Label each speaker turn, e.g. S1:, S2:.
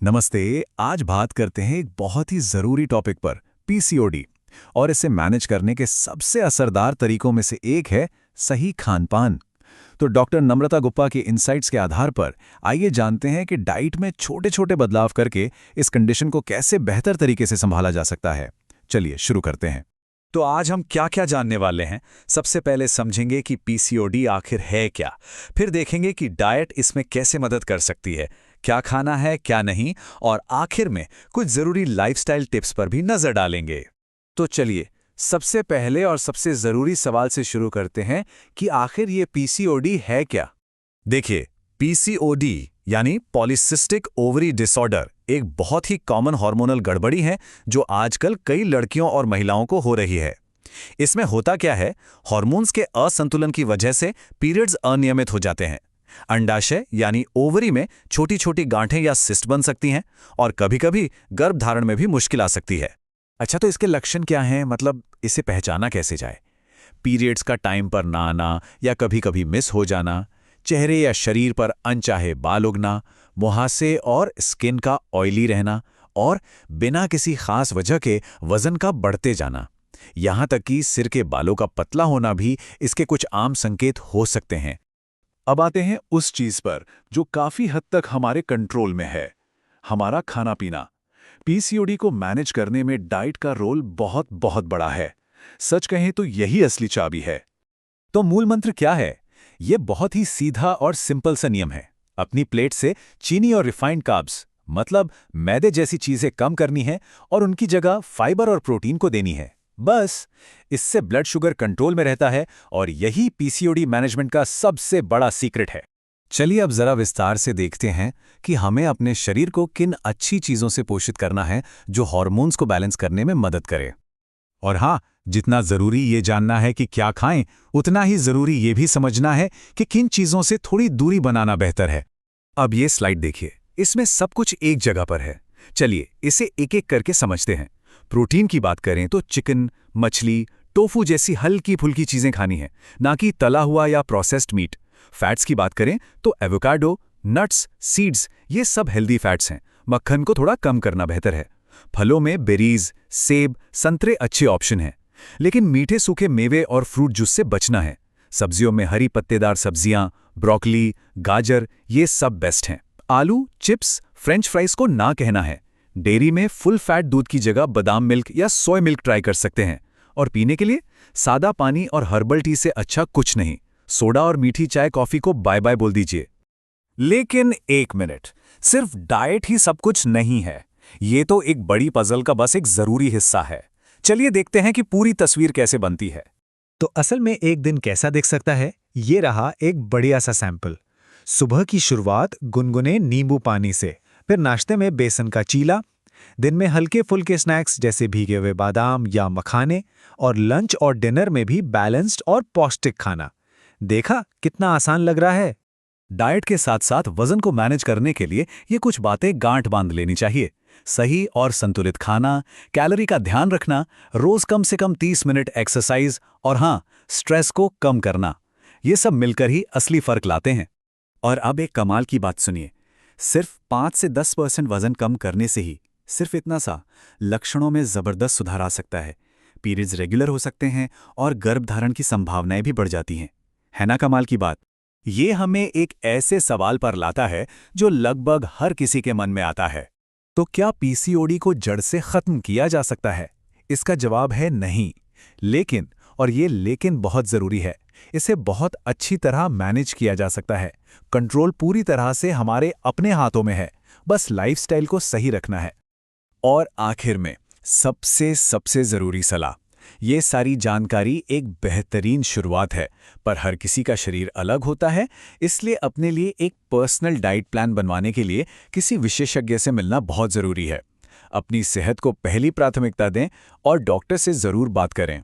S1: नमस्ते। आज बात करते हैं एक बहुत ही ज़रूरी टॉपिक पर, पीसीओडी। और इसे मैनेज करने के सबसे असरदार तरीकों में से एक है सही खान-पान। तो डॉक्टर नम्रता गुप्ता के इनसाइट्स के आधार पर आइए जानते हैं कि डाइट में छोटे-छोटे बदलाव करके इस कंडीशन को कैसे बेहतर तरीके से संभाला जा सकता है। चलिए शुरू करते हैं।
S2: तो आज हम क्या क्या जानने वाले हैं। सबसे पहले समझेंगे कि पीसीओडी आखिर है क्या। फिर देखेंगे कि डाइट इसमें कैसे मदद कर सकती है, क्या खाना है क्या नहीं, और आखिर में कुछ ज़रूरी लाइफस्टाइल टिप्स पर भी नज़र डालेंगे।
S3: तो चलिए सबसे पहले और सबसे ज़रूरी सवाल से शुरू करते हैं कि आखिर ये पीसीओडी है क्या।
S2: देखिए, पीसीओडी यानी पॉलीसिस्टिक ओवरी डिसऑर्डर एक बहुत ही कॉमन हार्मोनल गड़बड़ी है जो आजकल कई लड़कियों और महिलाओं को हो रही है। इसमें होता क्या है, हार्मोन्स के असंतुलन की वजह से पीरियड्स अनियमित हो जाते हैं। अंडाशय यानी ओवरी में छोटी छोटी गांठें या सिस्ट बन सकती हैं और कभी-कभी गर्भधारण में भी मुश्किल आ सकती है।
S3: अच्छा, तो इसके लक्षण क्या हैं, मतलब इसे पहचाना कैसे जाए।
S2: पीरियड्स का टाइम पर ना आना या कभी-कभी मिस हो जाना, चेहरे या शरीर पर अनचाहे बाल उगना, मुहासे और स्किन का ऑयली रहना, और बिना किसी खास वजह के वजन का बढ़ते जाना, यहाँ तक कि सिर के बालों का पतला होना भी इसके कुछ आम संकेत हो सकते हैं।
S1: अब आते हैं उस चीज पर जो काफी हद तक हमारे कंट्रोल में है, हमारा खाना पीना। पीसीओडी को मैनेज करने में डाइट का रोल बहुत बहुत बड़ा है। सच कहें तो यही असली चाबी है।
S2: तो मूल मंत्र क्या है? ये बहुत ही सीधा और सिंपल सा नियम है। अपनी प्लेट से चीनी और रिफाइंड कार्ब्स मतलब मैदे जैसी चीजें कम करनी है और उनकी जगह फाइबर और प्रोटीन को देनी है। बस इससे ब्लड शुगर कंट्रोल में रहता है और यही पीसीओडी मैनेजमेंट का सबसे बड़ा सीक्रेट है। चलिए अब जरा विस्तार से देखते हैं कि हमें अपने शरीर को किन अच्छी चीजों से पोषित करना है जो हार्मोन्स को बैलेंस करने में मदद करे। और हाँ, जितना जरूरी ये जानना है कि क्या खाएं, उतना ही जरूरी ये भी समझना है कि किन चीजों से थोड़ी दूरी बनाना बेहतर है। अब ये स्लाइड देखिए, इसमें सब कुछ एक जगह पर है। चलिए इसे एक एक करके समझते हैं। प्रोटीन की बात करें तो चिकन, मछली, टोफू जैसी हल्की फुल्की चीजें खानी है, ना कि तला हुआ या प्रोसेस्ड मीट। फैट्स की बात करें तो एवोकाडो, नट्स, सीड्स ये सब हेल्दी फैट्स हैं। मक्खन को थोड़ा कम करना बेहतर है। फलों में बेरीज, सेब, संतरे अच्छे ऑप्शन हैं, लेकिन मीठे सूखे मेवे और फ्रूट जूस से बचना है। सब्जियों में हरी पत्तेदार सब्जियां, ब्रोकली, गाजर ये सब बेस्ट हैं। आलू, चिप्स, फ्रेंच फ्राइज को ना कहना है। डेयरी में फुल फैट दूध की जगह बादाम मिल्क या सोय मिल्क ट्राई कर सकते हैं। और पीने के लिए सादा पानी और हर्बल टी से अच्छा कुछ नहीं। सोडा और मीठी चाय कॉफी को बाय बाय बोल दीजिए।
S3: लेकिन एक मिनट, सिर्फ डाइट ही सब कुछ नहीं है। ये तो एक बड़ी पजल का बस एक जरूरी हिस्सा है। चलिए देखते हैं कि पूरी तस्वीर कैसे बनती है।
S4: तो असल में एक दिन कैसा दिख सकता है, ये रहा एक बढ़िया सा सैंपल। सुबह की शुरुआत गुनगुने नींबू पानी से, फिर नाश्ते में बेसन का चीला, दिन में हल्के फुल्के स्नैक्स जैसे भीगे हुए बादाम या मखाने, और लंच और डिनर में भी बैलेंस्ड और पौष्टिक खाना। देखा कितना आसान लग रहा है।
S2: डाइट के साथ साथ वजन को मैनेज करने के लिए ये कुछ बातें गांठ बांध लेनी चाहिए। सही और संतुलित खाना, कैलोरी का ध्यान रखना, रोज कम से कम 30 मिनट एक्सरसाइज, और हाँ, स्ट्रेस को कम करना, ये सब मिलकर ही असली फर्क लाते हैं। और अब एक कमाल की बात सुनिए, सिर्फ 5 से 10% वजन कम करने से ही, सिर्फ इतना सा, लक्षणों में जबरदस्त सुधार आ सकता है। पीरियड्स रेगुलर हो सकते हैं और गर्भधारण की संभावनाएं भी बढ़ जाती हैं। है ना कमाल की बात? ये हमें एक ऐसे सवाल पर लाता है जो लगभग हर किसी के मन में आता है। तो क्या पीसीओडी को जड़ से खत्म किया जा सकता है? इसका जवाब है नहीं। लेकिन, और ये लेकिन बहुत जरूरी है, इसे बहुत अच्छी तरह मैनेज किया जा सकता है। कंट्रोल पूरी तरह से हमारे अपने हाथों में है, बस लाइफस्टाइल को सही रखना है। और आखिर में सबसे जरूरी सलाह, ये सारी जानकारी एक बेहतरीन शुरुआत है, पर हर किसी का शरीर अलग होता है, इसलिए अपने लिए एक पर्सनल डाइट प्लान बनवाने के लिए किसी विशेषज्ञ से मिलना बहुत जरूरी है। अपनी सेहत को पहली प्राथमिकता दें और डॉक्टर से जरूर बात करें।